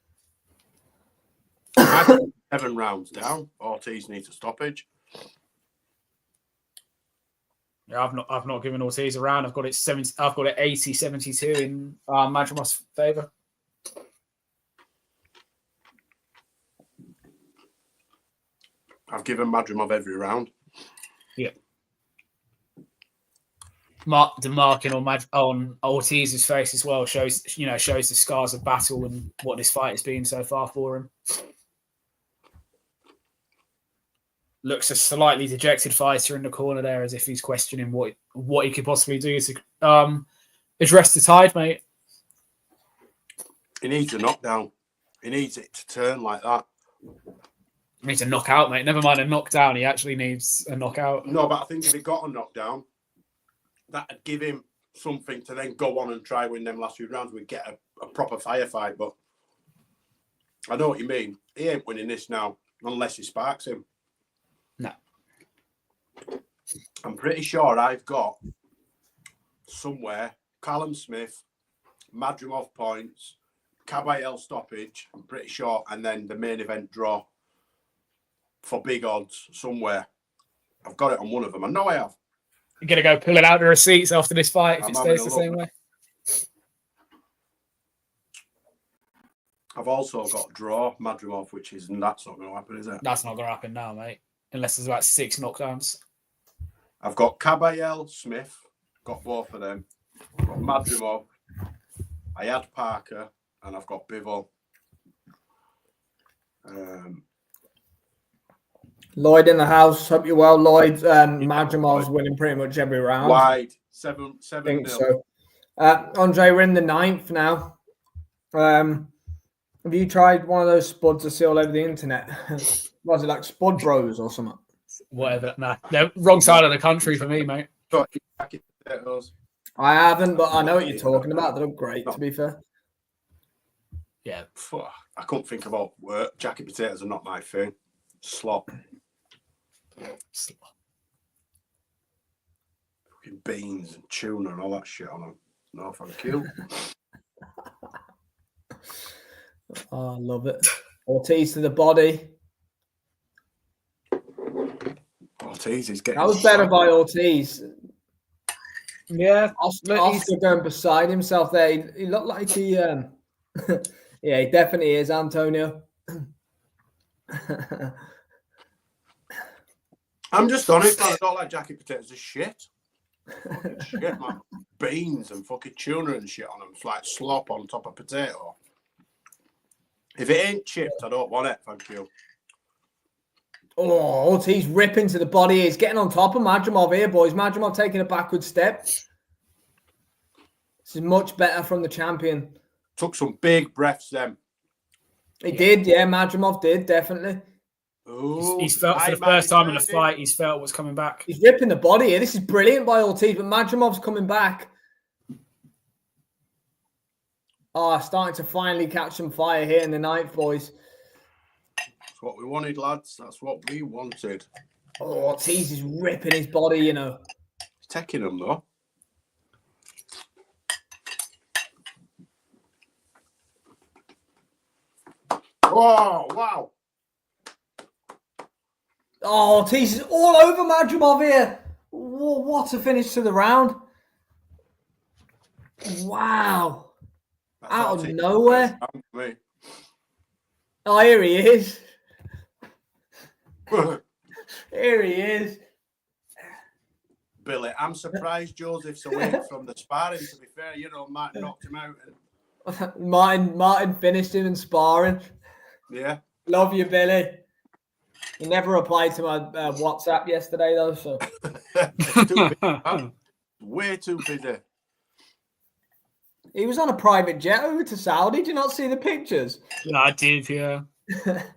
7 rounds down. Ortiz needs a stoppage. Yeah, I've not given Ortiz a round. I've got it 80-72 in Madrimov's favour. I've given Madrimov every round. Yeah. the marking on Ortiz's face as well shows the scars of battle and what this fight has been so far for him. Looks a slightly dejected fighter in the corner there, as if he's questioning what he could possibly do to address the tide, mate. He needs a knockdown. He needs it to turn like that. He needs a knockout, mate. Never mind a knockdown. He actually needs a knockout. No, but I think if he got a knockdown, that'd give him something to then go on and try win them last few rounds. We'd get a proper firefight. But I know what you mean. He ain't winning this now unless he sparks him. No. I'm pretty sure I've got somewhere Callum Smith, Madrimov points, Caballel stoppage, I'm pretty sure, and then the main event draw for big odds somewhere. I've got it on one of them. I know I have. You're going to go pulling out the receipts after this fight if I'm it stays the same look. way? I've also got draw Madrimov, that's not going to happen, is it? That's not going to happen now, mate. Unless there's about 6 knockdowns. I've got Caballel, Smith, got both of them. I've got Madrimov, I had Parker, and I've got Bivol. Lloyd in the house. Hope you're well, Lloyd. Madrimov's winning pretty much every round. Wide, 7-0. I think so. Andre, we're in the 9th now. Have you tried one of those spuds I see all over the internet? Was it like Spud Bros or something? Whatever. Nah, no, wrong side of the country for me, mate. I haven't, but I know what you're talking about. They look great, to be fair. Yeah. I couldn't think about work. Jacket potatoes are not my thing. Slop. Fucking beans and tuna and all that shit on them. No, thank you. Oh, I love it. Ortiz to the body. Ortiz is getting... That was better by Ortiz. Yeah. Oscar going beside himself there. He looked like he... yeah, he definitely is, Antonio. I'm just honest, man. I don't like jacket potatoes. They're shit. Shit, man. Beans and fucking tuna and shit on them. It's like slop on top of potato. If it ain't chipped, I don't want it. Thank you. Oh, Ortiz ripping to the body. He's getting on top of Madrimov here, boys. Madrimov taking a backward step. This is much better from the champion. Took some big breaths then. He did, yeah. Madrimov did, definitely. Ooh, he's felt for the first time in the fight, he's felt what's coming back. He's ripping the body here. This is brilliant by Ortiz, but Madrimov's coming back. Oh, starting to finally catch some fire here in the 9th, boys. That's what we wanted, lads. That's what we wanted. Oh, Ortiz is ripping his body, you know. He's taking them, though. Oh, wow. Oh, Ortiz is all over Madrimov here. Whoa, what a finish to the round. Wow. That's out of nowhere. Me. Oh, here he is. Here he is. Billy, I'm surprised Joseph's away from the sparring, to be fair. You know, Martin knocked him out. Martin finished him in sparring. Yeah. Love you, Billy. He never replied to my WhatsApp yesterday, though, so. Too busy, man. Way too busy. He was on a private jet over to Saudi. Did you not see the pictures? Yeah, I did, yeah.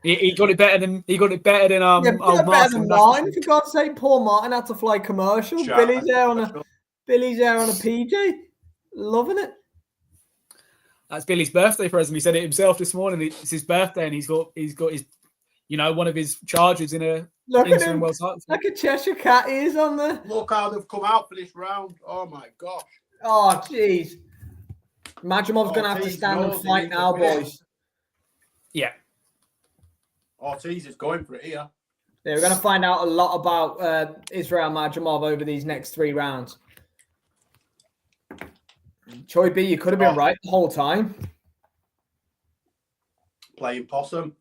he got it better than Martin. For God's sake, poor Martin had to fly commercial. Billy's there on a PJ. Loving it. That's Billy's birthday present. He said it himself this morning. It's his birthday, and he's got his, one of his charges in a Interim World title. Like a Cheshire cat he is on there. Look how they've come out for this round. Oh my gosh. Oh jeez. Madrimov's going to have to stand and fight now, boys. Yeah. Ortiz is going for it here. Yeah, we're going to find out a lot about Israil Madrimov over these next 3 rounds. Choi B, you could have been right the whole time. Playing possum.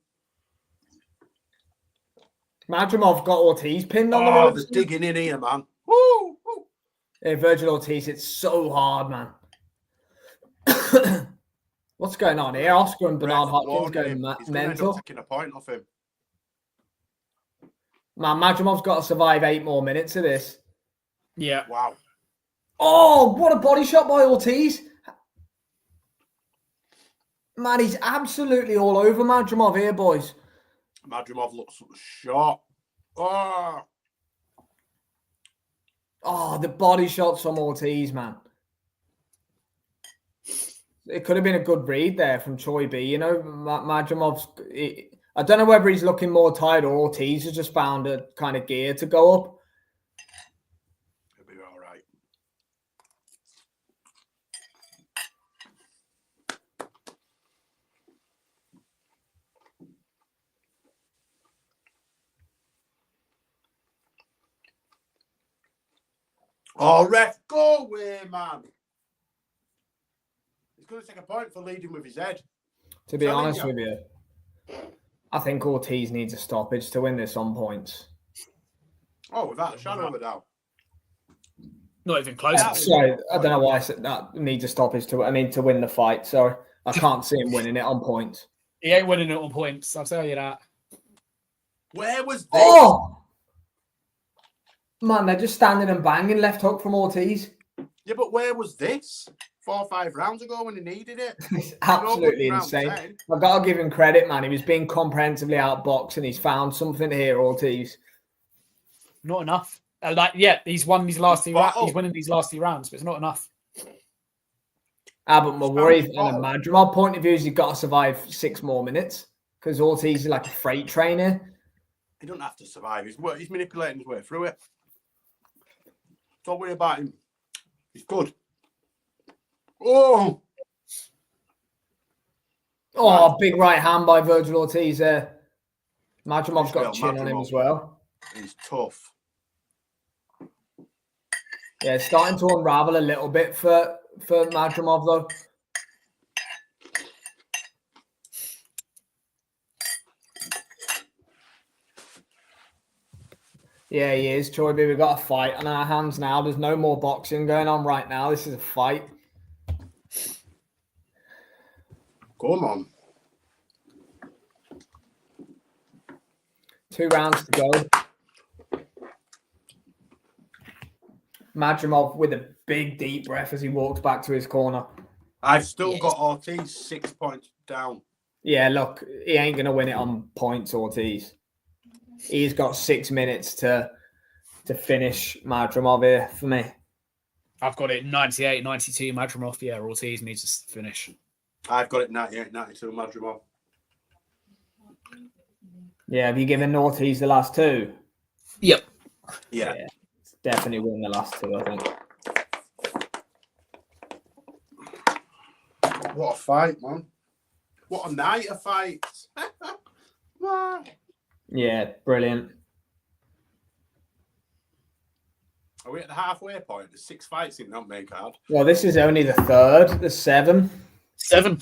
Madrimov got Ortiz pinned on the ropes. They're digging in here, man. Woo! Hey, Vergil Ortiz, it's so hard, man. What's going on here? Oscar and Bernard Hopkins going He's going to end mental. up taking a point off him. Man, Madrimov's got to survive 8 more minutes of this. Yeah. Wow. Oh, what a body shot by Ortiz. Man, he's absolutely all over Madrimov here, boys. Madrimov looks short. Oh, the body shots from Ortiz, man. It could have been a good read there from Choi B. You know, Madrimov's... I don't know whether he's looking more tired or Ortiz has just found a kind of gear to go up. he'll be all right. Oh, ref, go away, man. He's going to take a point for leading with his head. To be honest with you, I think Ortiz needs a stoppage to win this on points. Oh, without a shadow of a doubt. Not even close. Sorry, I don't know why I said that needs a stoppage to win the fight. Sorry, I can't see him winning it on points. He ain't winning it on points, I'll tell you that. Where was this? Oh! Man, they're just standing and banging left hook from Ortiz. Yeah, but where was this? 4 or 5 rounds ago when he needed it. It's absolutely insane. I've got to give him credit, man. He was being comprehensively outboxed and he's found something here, Ortiz. Not enough. He's won these last 2 rounds. He's winning these last 2 rounds, but it's not enough. But my worry from a Madrimov point of view is you've got to survive 6 more minutes because Ortiz is like a freight train here. He doesn't have to survive. He's manipulating his way through it. Don't worry about him. He's good. Oh, big right hand by Vergil Ortiz there. Madrimov's got a chin on him as well. He's tough. Yeah, it's starting to unravel a little bit for Madrimov though. Yeah, he is. Choi B, we've got a fight on our hands now. There's no more boxing going on right now. This is a fight. Come on. 2 rounds to go. Madrimov with a big deep breath as he walks back to his corner. I've still got Ortiz 6 points down. Yeah, look, he ain't going to win it on points, Ortiz. He's got 6 minutes to finish Madrimov here for me. I've got it 98, 92 Madrimov. Yeah, Ortiz needs to finish. I've got it 98, 92 Madrimov. Yeah, have you given Ortiz the last 2? Yep. Yeah. Definitely win the last 2, I think. What a fight, man. What a night of fights. Wow. Yeah, brilliant. Are we at the halfway point? There's 6 fights in that main card. Well, this is only the 3rd. There's 7. 7.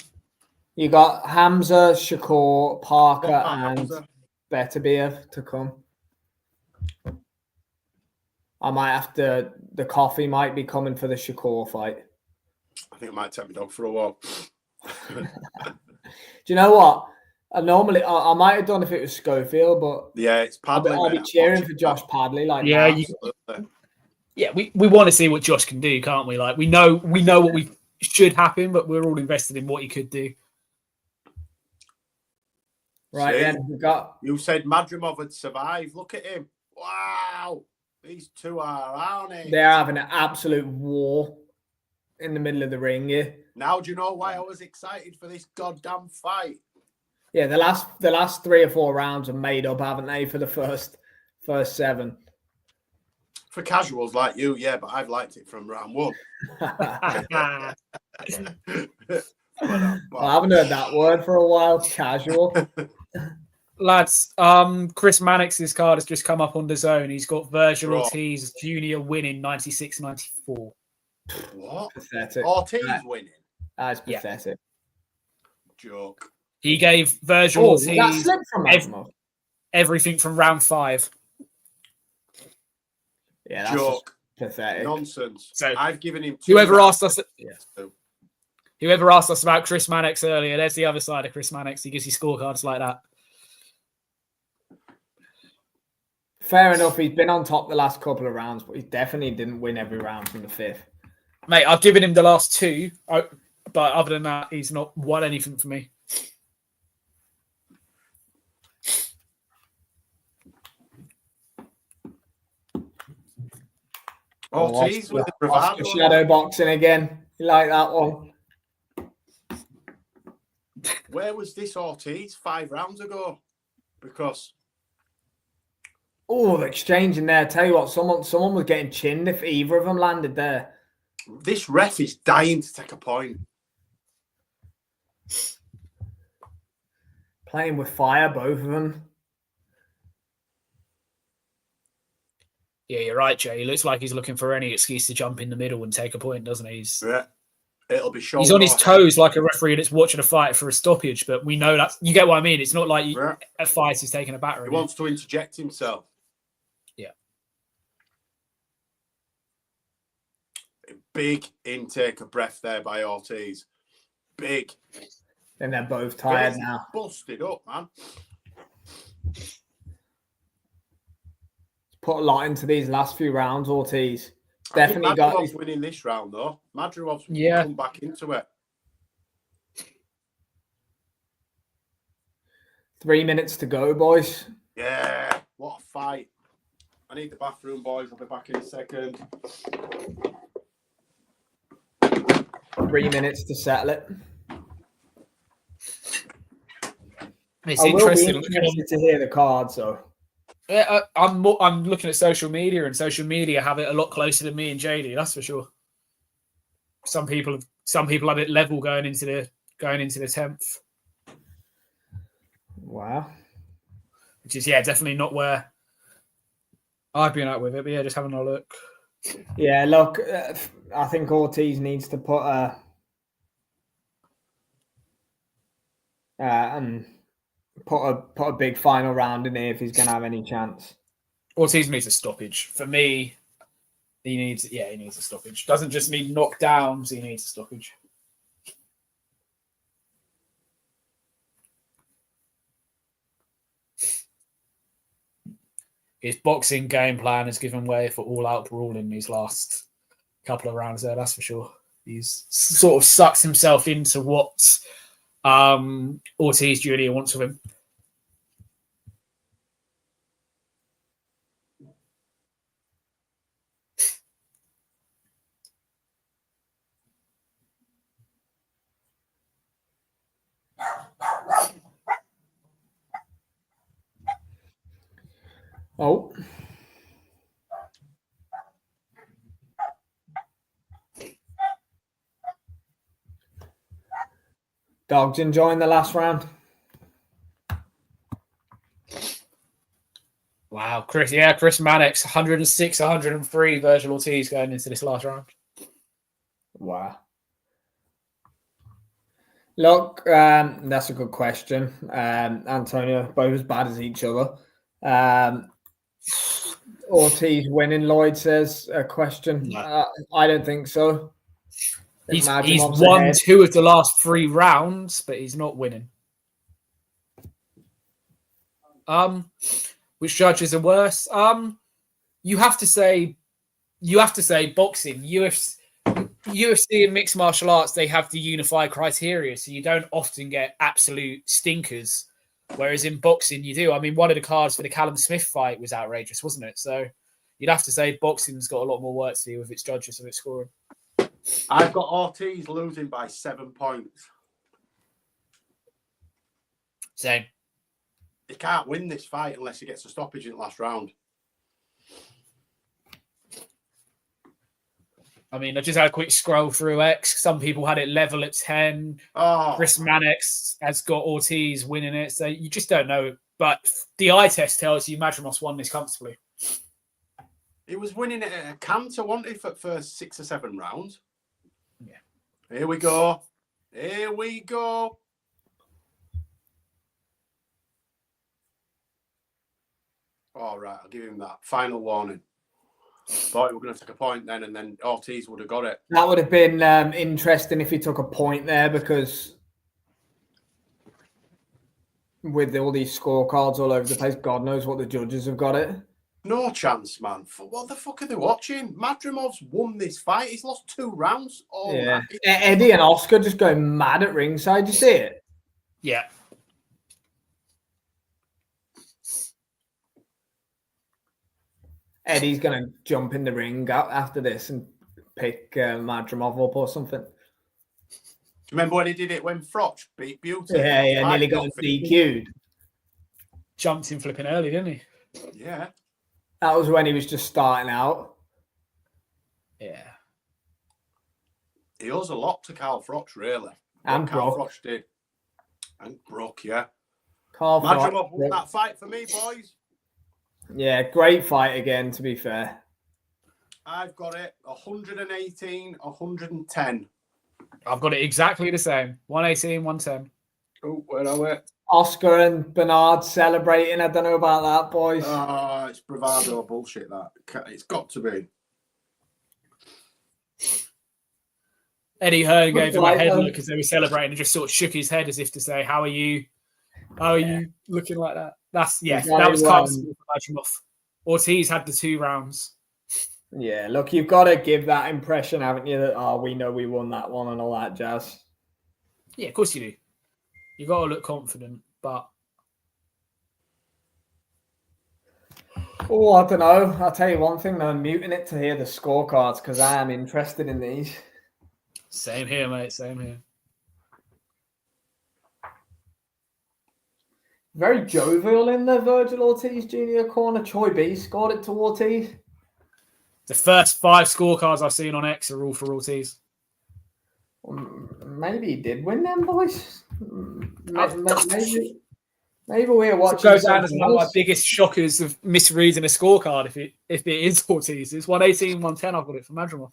You got Hamza, Shakur, Parker, and Beterbiev to come. I might have to... The coffee might be coming for the Shakur fight. I think I might take my dog for a walk. Do you know what? I might have done if it was Schofield, but yeah, it's Padley. I'll be cheering for Josh Padley. Like, we want to see what Josh can do, can't we? Like, we know what we should happen, but we're all invested in what he could do. Right, then we got. You said Madrimov had survived. Look at him! Wow, these 2 are, aren't they? They're having an absolute war in the middle of the ring here. Now, do you know why I was excited for this goddamn fight? Yeah, the last 3 or 4 rounds are made up, haven't they? For the first 7. For casuals like you, yeah, but I've liked it from round 1. I haven't heard that word for a while. Casual. Lads, Chris Mannix's card has just come up on the zone. He's got Vergil Ortiz Jr. winning 96-94. What? Pathetic. Ortiz winning? That's pathetic. Joke. He gave Vergil Ortiz that slip from everything from round 5. Yeah, Pathetic. Nonsense. So I've given him 2 whoever rounds. asked us about Chris Mannix earlier, there's the other side of Chris Mannix. He gives you scorecards like that. Fair enough. He's been on top the last couple of rounds, but he definitely didn't win every round from the 5th. Mate, I've given him the last 2, but other than that, he's not won anything for me. Ortiz with the bravado. Shadow boxing again. You like that one? Where was this Ortiz 5 rounds ago? Because the exchange in there. Tell you what, someone was getting chinned if either of them landed there. this ref is dying to take a point. Playing with fire, both of them. Yeah, you're right, Jay. He looks like he's looking for any excuse to jump in the middle and take a point, doesn't he? It'll be shown. He's on his toes like a referee that's watching a fight for a stoppage, but we know that. You get what I mean? It's not like a fight is taking a battering. He wants to interject himself. Yeah. A big intake of breath there by Ortiz. Big. And they're both tired now. Busted up, man. Put a lot into these last few rounds, Ortiz. Definitely got. Madrimov's winning this round, though. Madrimov's come back into it. 3 minutes to go, boys. Yeah, what a fight. I need the bathroom, boys. I'll be back in a second. 3 minutes to settle it. It's interesting to hear the card, so. Yeah, I'm looking at social media, and social media have it a lot closer than me and JD. That's for sure. Some people have it level going into the 10th. Wow. Which is definitely not where I've been at with it. But just having a look. Yeah, look, I think Ortiz needs to put a big final round in here if he's going to have any chance. Ortiz needs a stoppage. For me, he needs a stoppage. Doesn't just need knockdowns, he needs a stoppage. His boxing game plan has given way for all-out brawling these last couple of rounds there, that's for sure. He's sort of sucks himself into what Ortiz Jr. wants of him. Oh. Dogs enjoying the last round. Wow, Chris Mannix, 106, 103 Vergil Ortiz going into this last round. Wow. Look, that's a good question. Antonio, both as bad as each other. Ortiz winning, Lloyd says, a question. No. I don't think so. He's won 2 of the last 3 rounds, but he's not winning. Which judges are worse? You have to say boxing. UFC and mixed martial arts, they have the unified criteria, so you don't often get absolute stinkers. Whereas in boxing, you do. I mean, one of the cards for the Callum Smith fight was outrageous, wasn't it? So you'd have to say boxing's got a lot more work to do with its judges and its scoring. I've got Ortiz losing by 7 points. Same. He can't win this fight unless he gets a stoppage in the last round. I mean, I just had a quick scroll through X. Some people had it level at 10. Chris Mannix has got Ortiz winning it. So you just don't know. But the eye test tells you Madrimov's won this comfortably. He was winning it at a canter, wasn't he, for 6 or 7 rounds? Yeah. Here we go. Here we go. All right, I'll give him that. Final warning. thought he was going to take a point then, and then Ortiz would have got it. That would have been interesting if he took a point there, because with all these scorecards all over the place, God knows what the judges have got it. No chance, man. What the fuck are they watching? Madrimov's won this fight. He's lost 2 rounds. Yeah. Eddie and Oscar just going mad at ringside. You see it? Yeah. Eddie's going to jump in the ring after this and pick Madrimov up or something. Do you remember when he did it when Froch beat Beauty? Yeah, nearly got DQ'd. Jumped in flipping early, didn't he? Yeah. That was when he was just starting out. Yeah. He owes a lot to Carl Froch, really. And Carl Brock. Froch did. And Brock, yeah. Carl Madrimov won that fight for me, boys. Yeah, great fight again, to be fair. I've got it 118, 110. I've got it exactly the same. 118, 110. Oh, where are we? Oscar and Bernard celebrating. I don't know about that, boys. It's bravado bullshit, that. It's got to be. Eddie Hearn gave him a head look as they were celebrating and just sort of shook his head as if to say, how are you looking like that? That was comfortable for Madrimov. Ortiz had the 2 rounds. Yeah, look, you've got to give that impression, haven't you, that, we know we won that one and all that jazz. Yeah, of course you do. You've got to look confident, but... Oh, I don't know. I'll tell you one thing, though, I'm muting it to hear the scorecards because I am interested in these. Same here, mate. Same here. Very jovial in the Vergil Ortiz Jr. corner. Choi B scored it to Ortiz. The first 5 scorecards I've seen on X are all for Ortiz. Maybe he did win them, boys. Maybe we're watching. So it goes down as one of my biggest shockers of misreading a scorecard if it is Ortiz. It's 118, 110. I've got it for Madrimov.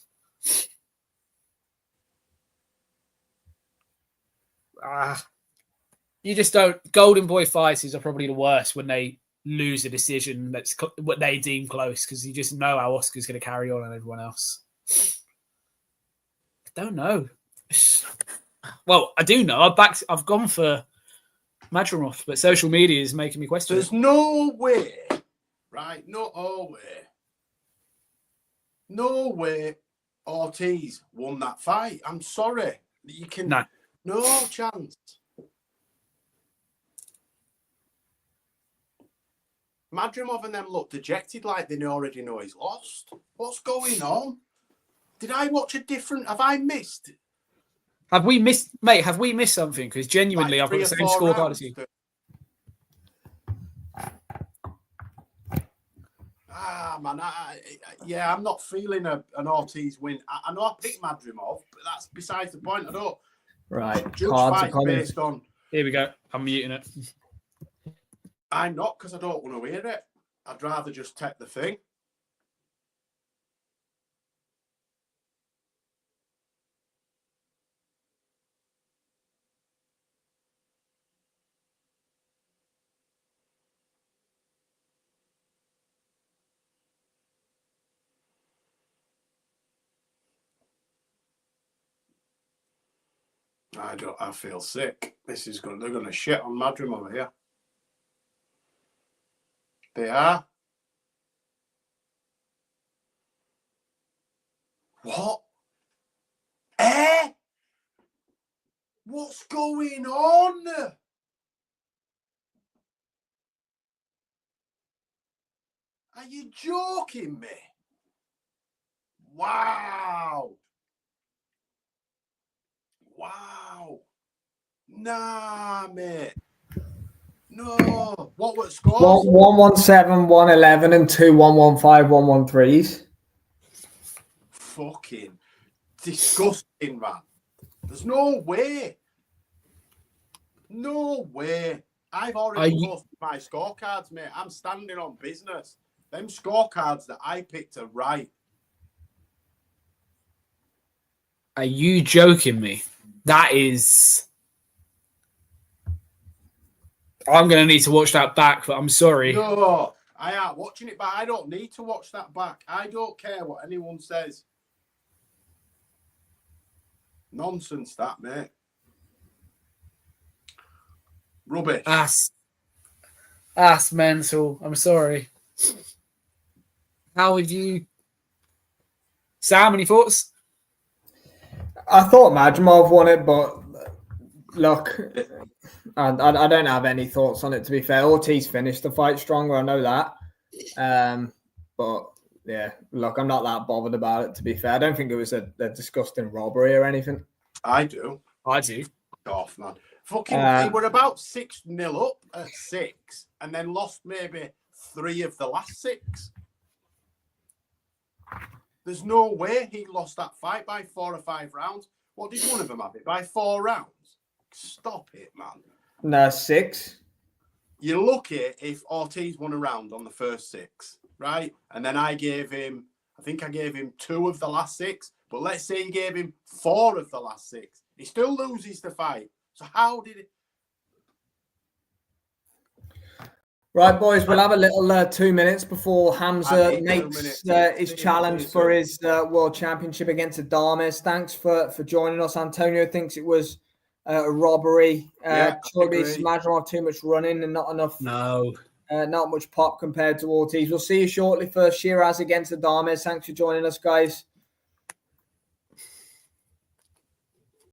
You just don't. Golden Boy fights are probably the worst when they lose a decision that's what they deem close, because you just know how Oscar's going to carry on and everyone else. I don't know. Well, I do know. I've gone for Madrimov, but social media is making me question. There's no way, right? No way Ortiz won that fight. I'm sorry. You can no chance. Madrimov and them look dejected, like they already know he's lost. What's going on? Did I watch a different? Have I missed? Have we missed, mate? Have we missed something? Because genuinely, like I've got the same scorecard as you. Man, I'm not feeling an Ortiz win. I know I picked Madrimov, but that's besides the point. I don't. Right, judge fight based on. Here we go. I'm muting it. I'm not, because I don't want to hear it. I'd rather just take the thing. I feel sick. They're going to shit on Madrimov here. They are. What? What's going on? Are you joking me? Wow. Nah, mate. No. What were the scores? 117, 111, and 2 115, 113s. Fucking disgusting, man. There's no way. No way. I've already posted my scorecards, mate. I'm standing on business. Them scorecards that I picked are right. Are you joking me? That is... I'm going to need to watch that back, but I'm sorry. No, I am watching it back. I don't need to watch that back. I don't care what anyone says. Nonsense, that, mate. Rubbish. That's mental. I'm sorry. How have you... Sam, any thoughts? I thought Madrimov won it, but look, I don't have any thoughts on it, to be fair. Ortiz finished the fight stronger, I know that. But, yeah, look, I'm not that bothered about it, to be fair. I don't think it was a disgusting robbery or anything. I do. Off, man. Fucking, they were about 6-0 up at 6 and then lost maybe 3 of the last 6. There's no way he lost that fight by 4 or 5 rounds. What did one of them have it? By 4 rounds? Stop it, man. No, 6. You're lucky if Ortiz won a round on the first 6, right? And then I think I gave him 2 of the last 6. But let's say he gave him 4 of the last 6. He still loses the fight. So how did it? Right, boys, we'll have a little 2 minutes before Hamza makes his challenge for his World Championship against Adames. Thanks for joining us. Antonio thinks it was a robbery. Madrimov too much running and not enough. No. Not much pop compared to Ortiz. We'll see you shortly for Shiraz against Adames. Thanks for joining us, guys.